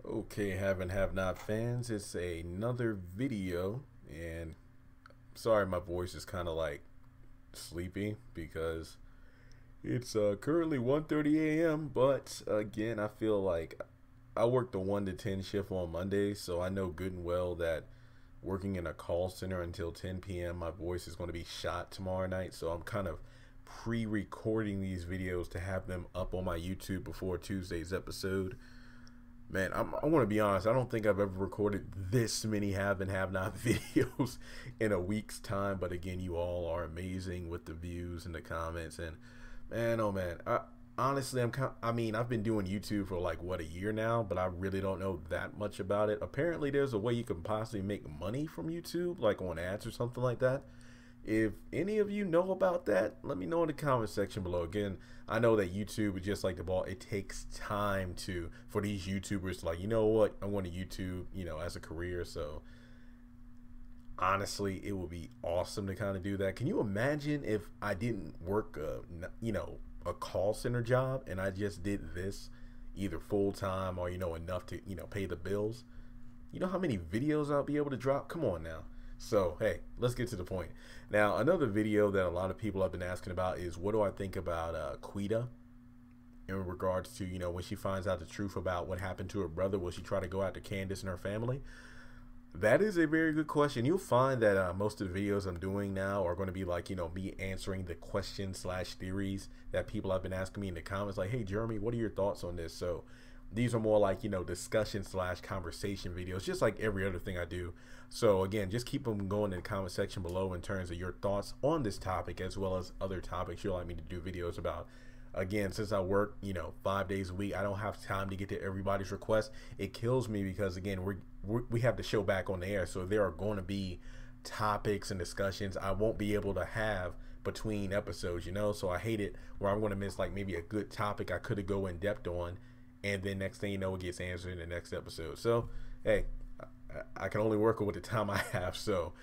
Okay, have not fans. It's another video, and sorry, my voice is kind of like sleepy because it's currently 1:30 a.m. But again, I feel like I work the 1 to 10 shift on Monday, so I know good and well that working in a call center until 10 p.m. my voice is going to be shot tomorrow night. So I'm kind of pre-recording these videos to have them up on my YouTube before Tuesday's episode. Man, I want to be honest. I don't think I've ever recorded this many have and have not videos in a week's time. But again, you all are amazing with the views and the comments. And man, oh man, honestly, I've been doing YouTube for like what, a year now, but I really don't know that much about it. Apparently, there's a way you can possibly make money from YouTube, like on ads or something like that. If any of you know about that, let me know in the comment section below. Again, I know that YouTube is just like the ball. It takes time for these YouTubers to, like, you know what, I want to YouTube, as a career. So honestly, it would be awesome to kind of do that. Can you imagine if I didn't work a call center job and I just did this either full time or enough to pay the bills? You know how many videos I'll be able to drop? Come on now. So, hey, let's get to the point. Now, another video that a lot of people have been asking about is what do I think about Quita in regards to, when she finds out the truth about what happened to her brother. Will she try to go after Candace and her family? That is a very good question. You'll find that most of the videos I'm doing now are going to be like, me answering the questions slash theories that people have been asking me in the comments. Like, hey, Jeremy, what are your thoughts on this? So these are more like, discussion slash conversation videos, just like every other thing I do. So again, just keep them going in the comment section below in terms of your thoughts on this topic, as well as other topics you'd like me to do videos about. Again, since I work, 5 days a week, I don't have time to get to everybody's request. It kills me because, again, we have the show back on the air. So there are going to be topics and discussions I won't be able to have between episodes, So I hate it where I'm going to miss like maybe a good topic I could have go in depth on. And then next thing you know, it gets answered in the next episode. So, hey, I can only work with the time I have. So,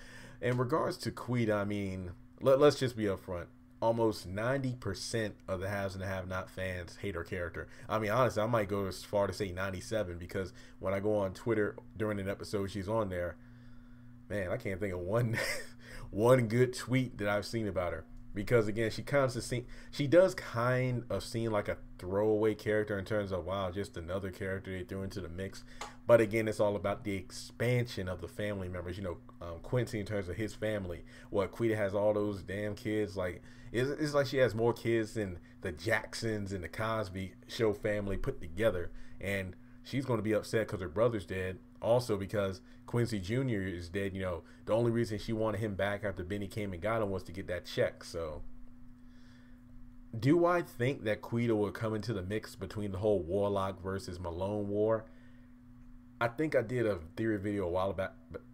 in regards to Quita, let's just be upfront. Almost 90% of the haves and the have-not fans hate her character. Honestly, I might go as far to say 97, because when I go on Twitter during an episode she's on there, man, I can't think of one one good tweet that I've seen about her. Because again, she does kind of seem like a throwaway character in terms of, wow, just another character they threw into the mix. But again, it's all about the expansion of the family members. Quincy in terms of his family. What, Quita has all those damn kids. Like it's like she has more kids than the Jacksons and the Cosby Show family put together. And she's going to be upset because her brother's dead. Also because Quincy Jr. is dead. The only reason she wanted him back after Benny came and got him was to get that check. So do I think that Quita will come into the mix between the whole Warlock versus Malone war? I think I did a theory video a while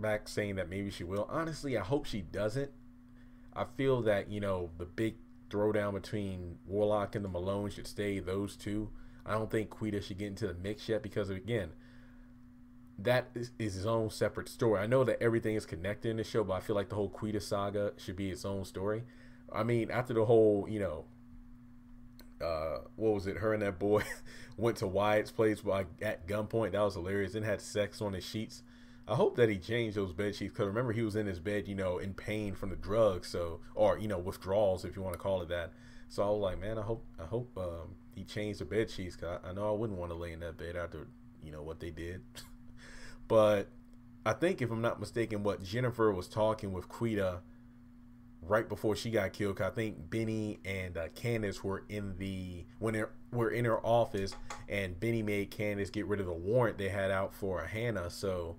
back saying that maybe she will. Honestly, I hope she doesn't. I feel that, the big throwdown between Warlock and the Malone should stay those two. I don't think Quita should get into the mix yet because, again, that is his own separate story. I know that everything is connected in the show, but I feel like the whole Quita saga should be its own story. After the whole, what was it? Her and that boy went to Wyatt's place at gunpoint. That was hilarious. And had sex on his sheets. I hope that he changed those bed sheets, because remember, he was in his bed, in pain from the drugs, or withdrawals, if you want to call it that. So I was like, man, I hope he changed the bed sheets, because I know I wouldn't want to lay in that bed after what they did. But I think, if I'm not mistaken, what Jennifer was talking with Quita right before she got killed, cause I think Benny and Candace were in her office, and Benny made Candace get rid of the warrant they had out for Hannah. So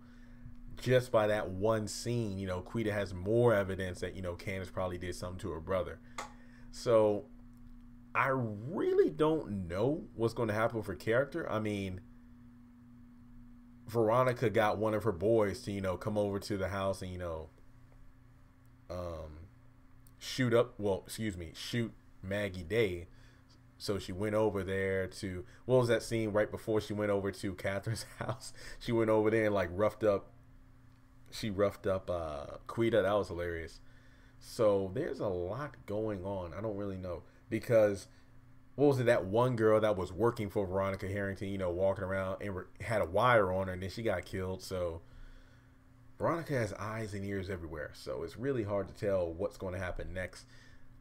just by that one scene, Quita has more evidence that Candace probably did something to her brother. So I really don't know what's going to happen for character. Veronica got one of her boys to come over to the house and shoot Maggie Day. So she went over there to, what was that scene right before she went over to Catherine's house? She went over there and like roughed up Quita. That was hilarious. So there's a lot going on. I don't really know, because what was it, that one girl that was working for Veronica Harrington, you know, walking around and had a wire on her, and then she got killed. So Veronica has eyes and ears everywhere, so it's really hard to tell what's going to happen next.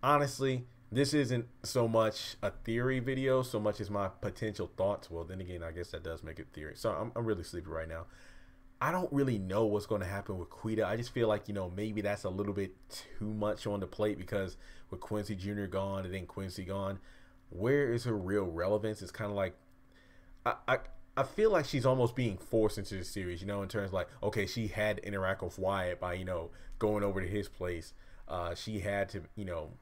Honestly, this isn't so much a theory video so much as my potential thoughts. Well, then again, I guess that does make it theory. So I'm really sleepy right now. I don't really know what's going to happen with Quita. I just feel like, you know, maybe that's a little bit too much on the plate, because with Quincy Jr. gone and then Quincy gone, where is her real relevance? It's kind of like, I, I I feel like she's almost being forced into the series, you know, in terms of like, okay, she had to interact with Wyatt by, you know, going over to his place. She had to, you know,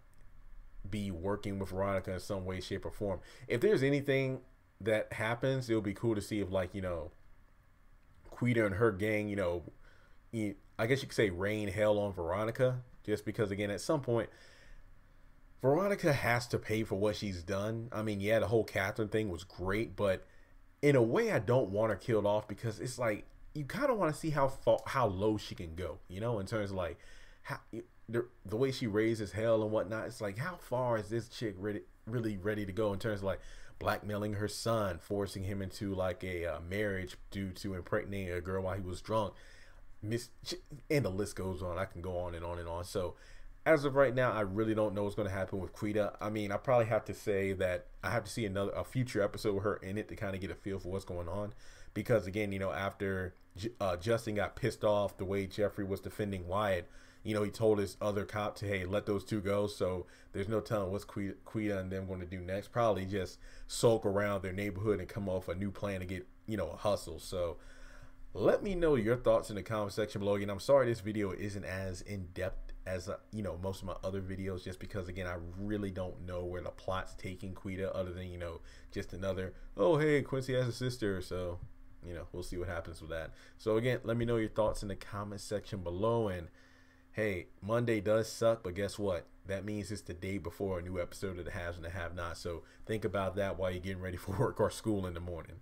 be working with Veronica in some way, shape, or form. If there's anything that happens, it would be cool to see if, like, you know, Quita and her gang, you know, I guess you could say rain hell on Veronica, just because, again, at some point, Veronica has to pay for what she's done. I mean, yeah, the whole Catherine thing was great, but in a way, I don't want her killed off, because it's like you kind of want to see how low she can go, you know, in terms of like how the way she raises hell and whatnot. It's like, how far is this chick really ready to go in terms of like blackmailing her son, forcing him into like a marriage due to impregnating a girl while he was drunk, and the list goes on. I can go on and on and on. So as of right now, I really don't know what's going to happen with Quita. I mean, I probably have to say that I have to see a future episode with her in it to kind of get a feel for what's going on. Because again, you know, after Justin got pissed off the way Jeffrey was defending Wyatt, you know, he told his other cop to, hey, let those two go. So there's no telling what's Quita and them going to do next. Probably just sulk around their neighborhood and come off a new plan to get, you know, a hustle. So let me know your thoughts in the comment section below. Again, I'm sorry this video isn't as in-depth as you know, most of my other videos, just because again, I really don't know where the plot's taking Quita, other than, you know, just another, oh hey, Quincy has a sister. So, you know, we'll see what happens with that. So again, let me know your thoughts in the comment section below. And hey, Monday does suck, but guess what? That means it's the day before a new episode of the Haves and the Have Not. So think about that while you're getting ready for work or school in the morning.